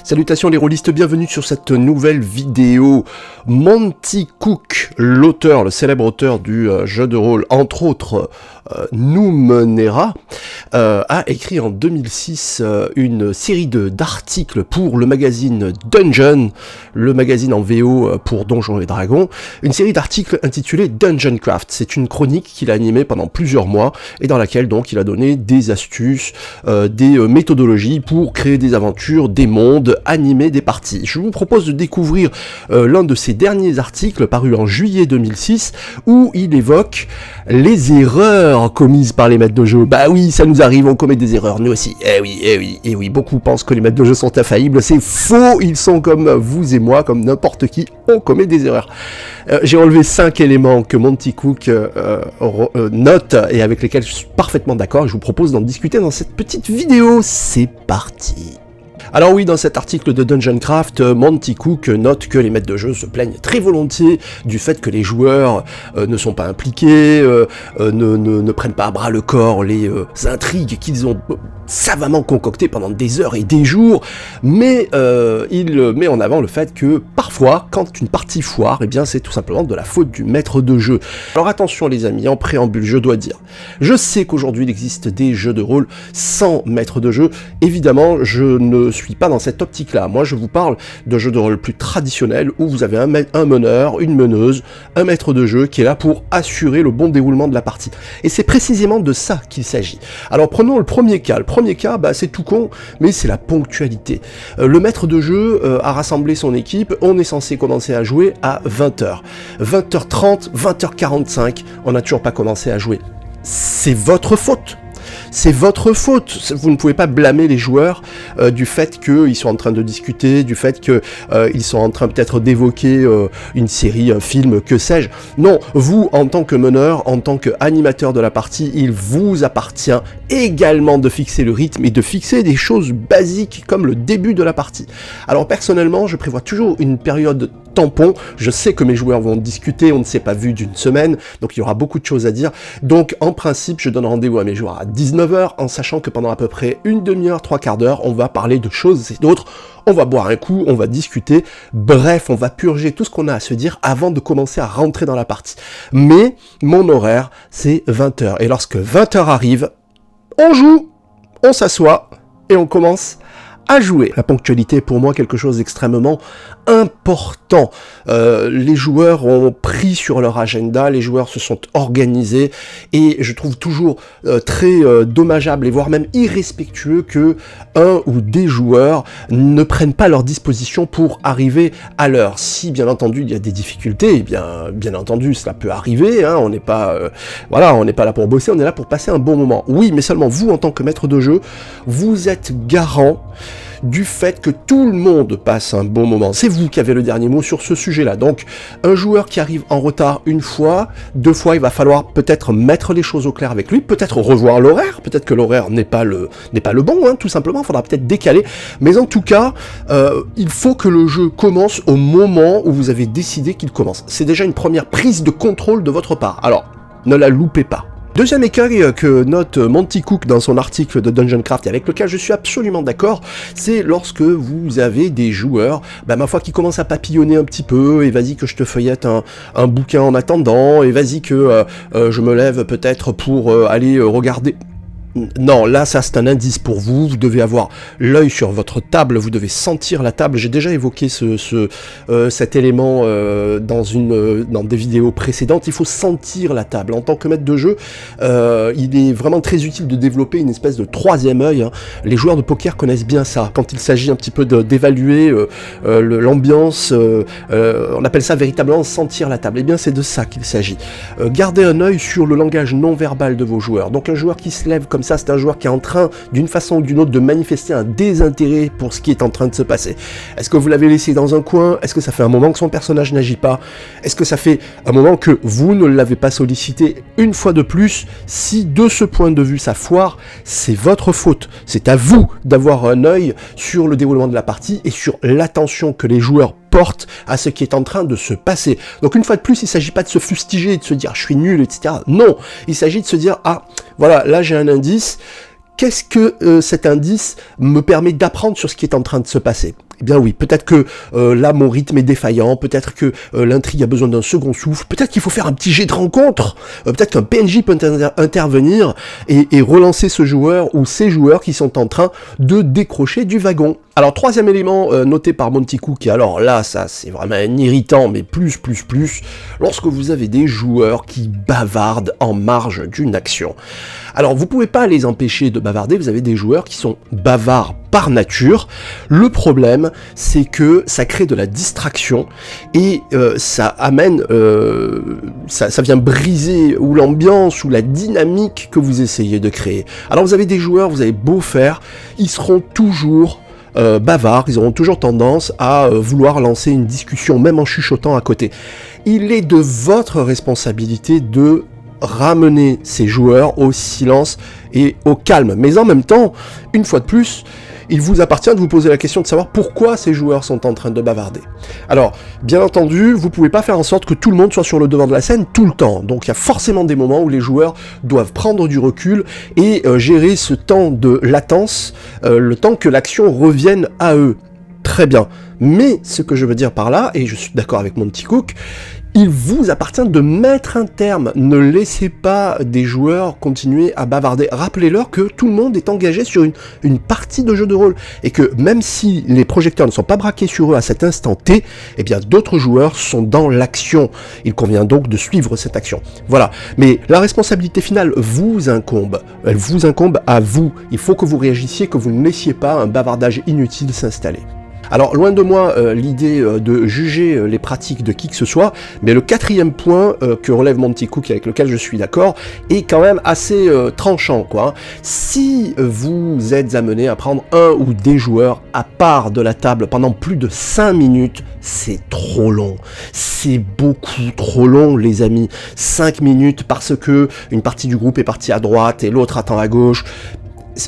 Salutations les rôlistes, bienvenue sur cette nouvelle vidéo. Monty Cook, l'auteur, le célèbre auteur du jeu de rôle, entre autres Numenera, a écrit en 2006 une série d'articles pour le magazine Dungeon, le magazine en VO pour Donjons et Dragons, une série d'articles intitulée Dungeon Craft. C'est une chronique qu'il a animée pendant plusieurs mois et dans laquelle donc il a donné des astuces, des méthodologies pour créer des aventures, des mondes, animer des parties. Je vous propose de découvrir l'un de ses derniers articles paru en juillet 2006 où il évoque les erreurs commises par les maîtres de jeu. Bah oui, ça nous arrive, on commet des erreurs, nous aussi. Eh oui, beaucoup pensent que les maîtres de jeu sont infaillibles, c'est faux, ils sont comme vous et moi, comme n'importe qui, on commet des erreurs. J'ai enlevé 5 éléments que Monty Cook note et avec lesquels je suis parfaitement d'accord et je vous propose d'en discuter dans cette petite vidéo. C'est parti. Alors oui, dans cet article de Dungeon Craft, Monty Cook note que les maîtres de jeu se plaignent très volontiers du fait que les joueurs ne sont pas impliqués, ne prennent pas à bras le corps les intrigues qu'ils ont savamment concoctées pendant des heures et des jours, mais il met en avant le fait que parfois, quand une partie foire, eh bien c'est tout simplement de la faute du maître de jeu. Alors attention les amis, en préambule, je dois dire, je sais qu'aujourd'hui il existe des jeux de rôle sans maître de jeu, évidemment je ne suis pas dans cette optique-là. Moi, je vous parle de jeux de rôle plus traditionnels où vous avez un meneur, une meneuse, un maître de jeu qui est là pour assurer le bon déroulement de la partie. Et c'est précisément de ça qu'il s'agit. Alors, prenons le premier cas. Le premier cas, c'est tout con, mais c'est la ponctualité. Le maître de jeu a rassemblé son équipe. On est censé commencer à jouer à 20h. 20h30, 20h45, on n'a toujours pas commencé à jouer. C'est votre faute. C'est votre faute, vous ne pouvez pas blâmer les joueurs du fait qu'ils sont en train de discuter, du fait qu'ils sont en train peut-être d'évoquer une série, un film, que sais-je. Non, vous, en tant que meneur, en tant qu'animateur de la partie, il vous appartient également de fixer le rythme et de fixer des choses basiques comme le début de la partie. Alors personnellement, je prévois toujours une période tampon, je sais que mes joueurs vont discuter, on ne s'est pas vu d'une semaine, donc il y aura beaucoup de choses à dire, donc en principe je donne rendez-vous à mes joueurs à 19h, en sachant que pendant à peu près une demi-heure, 3/4 d'heure, on va parler de choses et d'autres, on va boire un coup, on va discuter, bref, on va purger tout ce qu'on a à se dire avant de commencer à rentrer dans la partie. Mais mon horaire, c'est 20h, et lorsque 20h arrive, on joue, on s'assoit, et on commence à jouer. La ponctualité est pour moi quelque chose d'extrêmement important. Les joueurs ont pris sur leur agenda, les joueurs se sont organisés et je trouve toujours très dommageable et voire même irrespectueux que un ou des joueurs ne prennent pas leur disposition pour arriver à l'heure. Si bien entendu il y a des difficultés, eh bien entendu cela peut arriver, hein, on n'est pas on n'est pas là pour bosser, on est là pour passer un bon moment. Oui, mais seulement vous en tant que maître de jeu, vous êtes garant du fait que tout le monde passe un bon moment. C'est vous qui avez le dernier mot sur ce sujet-là. Donc, un joueur qui arrive en retard une fois, 2 fois, il va falloir peut-être mettre les choses au clair avec lui, peut-être revoir l'horaire, peut-être que l'horaire n'est pas le bon, hein, tout simplement, il faudra peut-être décaler, mais en tout cas, il faut que le jeu commence au moment où vous avez décidé qu'il commence. C'est déjà une première prise de contrôle de votre part. Alors, ne la loupez pas. Deuxième écueil que note Monty Cook dans son article de Dungeon Craft et avec lequel je suis absolument d'accord, c'est lorsque vous avez des joueurs, ma foi, qui commencent à papillonner un petit peu, et vas-y que je te feuillette un bouquin en attendant, et vas-y que je me lève peut-être pour aller regarder. Non, là, ça c'est un indice pour vous, vous devez avoir l'œil sur votre table, vous devez sentir la table, j'ai déjà évoqué cet élément dans des vidéos précédentes, il faut sentir la table. En tant que maître de jeu, il est vraiment très utile de développer une espèce de troisième œil, hein. Les joueurs de poker connaissent bien ça, quand il s'agit un petit peu d'évaluer l'ambiance, on appelle ça véritablement sentir la table, et bien c'est de ça qu'il s'agit. Gardez un œil sur le langage non verbal de vos joueurs, donc un joueur qui se lève comme ça, c'est un joueur qui est en train, d'une façon ou d'une autre, de manifester un désintérêt pour ce qui est en train de se passer. Est-ce que vous l'avez laissé dans un coin? Est-ce que ça fait un moment que son personnage n'agit pas? Est-ce que ça fait un moment que vous ne l'avez pas sollicité? Une fois de plus, si de ce point de vue ça foire, c'est votre faute. C'est à vous d'avoir un œil sur le déroulement de la partie et sur l'attention que les joueurs portent à ce qui est en train de se passer. Donc une fois de plus, il ne s'agit pas de se fustiger et de se dire je suis nul, etc. Non, il s'agit de se dire ah, voilà, là j'ai un indice, qu'est-ce que cet indice me permet d'apprendre sur ce qui est en train de se passer? Eh bien oui, peut-être que là mon rythme est défaillant, peut-être que l'intrigue a besoin d'un second souffle, peut-être qu'il faut faire un petit jet de rencontre, peut-être qu'un PNJ peut intervenir et relancer ce joueur ou ces joueurs qui sont en train de décrocher du wagon. Alors troisième élément noté par Monty Cook, et alors là ça c'est vraiment un irritant, mais plus, lorsque vous avez des joueurs qui bavardent en marge d'une action. Alors vous pouvez pas les empêcher de bavarder, vous avez des joueurs qui sont bavards par nature. Le problème c'est que ça crée de la distraction et ça amène, ça vient briser ou l'ambiance ou la dynamique que vous essayez de créer. Alors vous avez des joueurs, vous avez beau faire, ils seront toujours bavards, ils auront toujours tendance à vouloir lancer une discussion, même en chuchotant à côté. Il est de votre responsabilité de ramener ces joueurs au silence et au calme. Mais en même temps, une fois de plus, il vous appartient de vous poser la question de savoir pourquoi ces joueurs sont en train de bavarder. Alors, bien entendu, vous pouvez pas faire en sorte que tout le monde soit sur le devant de la scène tout le temps. Donc il y a forcément des moments où les joueurs doivent prendre du recul et gérer ce temps de latence, le temps que l'action revienne à eux. Très bien. Mais ce que je veux dire par là, et je suis d'accord avec Monty Cook, il vous appartient de mettre un terme. Ne laissez pas des joueurs continuer à bavarder. Rappelez-leur que tout le monde est engagé sur une partie de jeu de rôle. Et que même si les projecteurs ne sont pas braqués sur eux à cet instant T, eh bien d'autres joueurs sont dans l'action. Il convient donc de suivre cette action. Voilà. Mais la responsabilité finale vous incombe. Elle vous incombe à vous. Il faut que vous réagissiez, que vous ne laissiez pas un bavardage inutile s'installer. Alors, loin de moi l'idée de juger les pratiques de qui que ce soit, mais le quatrième point que relève Monty Cook, avec lequel je suis d'accord, est quand même assez tranchant, quoi. Si vous êtes amené à prendre un ou des joueurs à part de la table pendant plus de 5 minutes, c'est trop long. C'est beaucoup trop long, les amis. 5 minutes parce que une partie du groupe est partie à droite et l'autre attend à gauche.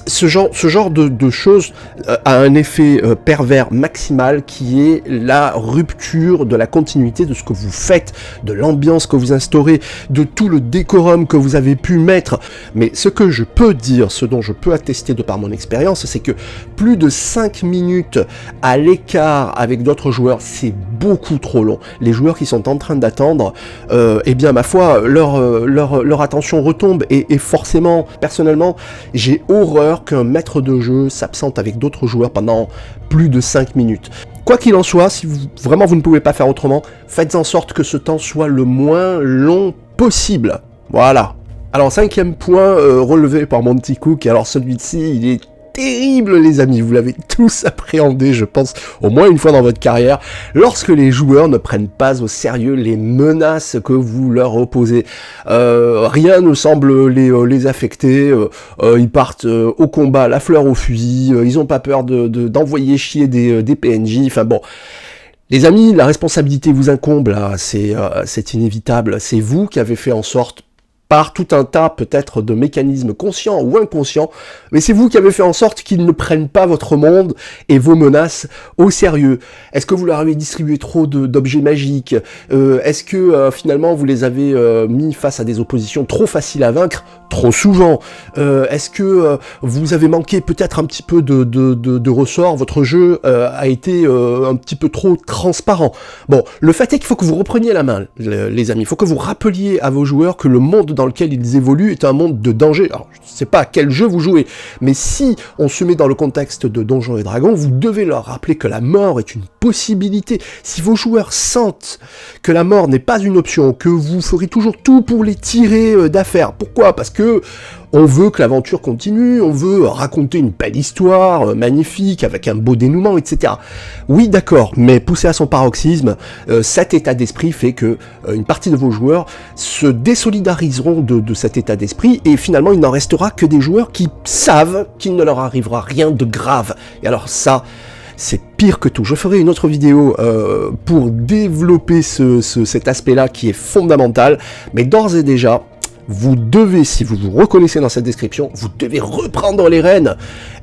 Ce genre de choses a un effet pervers maximal qui est la rupture de la continuité de ce que vous faites, de l'ambiance que vous instaurez, de tout le décorum que vous avez pu mettre. Mais ce que je peux dire, ce dont je peux attester de par mon expérience, c'est que plus de 5 minutes à l'écart avec d'autres joueurs, c'est beaucoup trop long. Les joueurs qui sont en train d'attendre, eh bien ma foi, leur attention retombe et forcément, personnellement, j'ai horreur qu'un maître de jeu s'absente avec d'autres joueurs pendant plus de 5 minutes. Quoi qu'il en soit, si vraiment vous ne pouvez pas faire autrement, faites en sorte que ce temps soit le moins long possible. Voilà. Alors, cinquième point relevé par Monty Cook, alors celui-ci, il est terrible, les amis, vous l'avez tous appréhendé, je pense, au moins une fois dans votre carrière, lorsque les joueurs ne prennent pas au sérieux les menaces que vous leur opposez. Rien ne semble les affecter, ils partent au combat, la fleur au fusil, ils ont pas peur d'envoyer chier des PNJ, enfin bon... Les amis, la responsabilité vous incombe, là, c'est inévitable, c'est vous qui avez fait en sorte, par tout un tas peut-être de mécanismes conscients ou inconscients, mais c'est vous qui avez fait en sorte qu'ils ne prennent pas votre monde et vos menaces au sérieux. Est-ce que vous leur avez distribué trop d'objets magiques? Est-ce que finalement vous les avez mis face à des oppositions trop faciles à vaincre, trop souvent? Est-ce que vous avez manqué peut-être un petit peu de ressorts? Votre jeu a été un petit peu trop transparent. Bon, le fait est qu'il faut que vous repreniez la main, les amis. Il faut que vous rappeliez à vos joueurs que le monde dans lequel ils évoluent est un monde de danger. Alors, je ne sais pas à quel jeu vous jouez, mais si on se met dans le contexte de Donjons et Dragons, vous devez leur rappeler que la mort est une possibilité. Si vos joueurs sentent que la mort n'est pas une option, que vous ferez toujours tout pour les tirer d'affaire. Pourquoi? Parce que on veut que l'aventure continue, on veut raconter une belle histoire, magnifique, avec un beau dénouement, etc. Oui, d'accord, mais poussé à son paroxysme, cet état d'esprit fait que une partie de vos joueurs se désolidariseront de cet état d'esprit, et finalement il n'en restera que des joueurs qui savent qu'il ne leur arrivera rien de grave. Et alors ça... c'est pire que tout. Je ferai une autre vidéo pour développer cet aspect-là qui est fondamental, mais d'ores et déjà, vous devez, si vous vous reconnaissez dans cette description, vous devez reprendre les rênes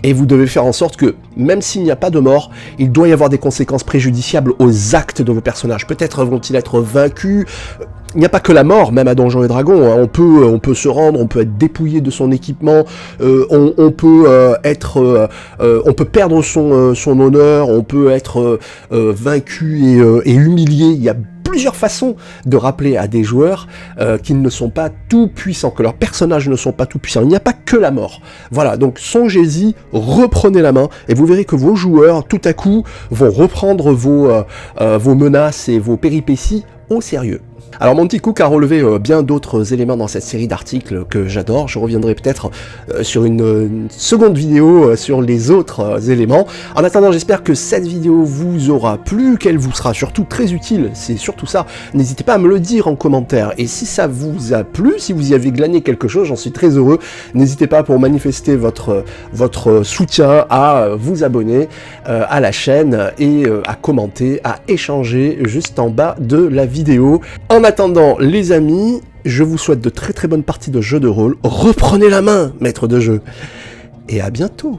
et vous devez faire en sorte que, même s'il n'y a pas de mort, il doit y avoir des conséquences préjudiciables aux actes de vos personnages. Peut-être vont-ils être vaincus, Il n'y a pas que la mort, même à Donjons et Dragons, hein. On peut se rendre, on peut être dépouillé de son équipement, on peut perdre son honneur, on peut être vaincu et humilié. Il y a plusieurs façons de rappeler à des joueurs qu'ils ne sont pas tout puissants, que leurs personnages ne sont pas tout puissants. Il n'y a pas que la mort. Voilà, donc songez-y, reprenez la main, et vous verrez que vos joueurs, tout à coup, vont reprendre vos menaces et vos péripéties au sérieux. Alors Monty Cook a relevé bien d'autres éléments dans cette série d'articles que j'adore. Je reviendrai peut-être sur une seconde vidéo sur les autres éléments. En attendant, j'espère que cette vidéo vous aura plu, qu'elle vous sera surtout très utile. C'est surtout ça. N'hésitez pas à me le dire en commentaire. Et si ça vous a plu, si vous y avez glané quelque chose, j'en suis très heureux. N'hésitez pas pour manifester votre soutien à vous abonner à la chaîne et à commenter, à échanger juste en bas de la vidéo. En attendant, les amis, je vous souhaite de très très bonnes parties de jeux de rôle. Reprenez la main, maître de jeu. Et à bientôt.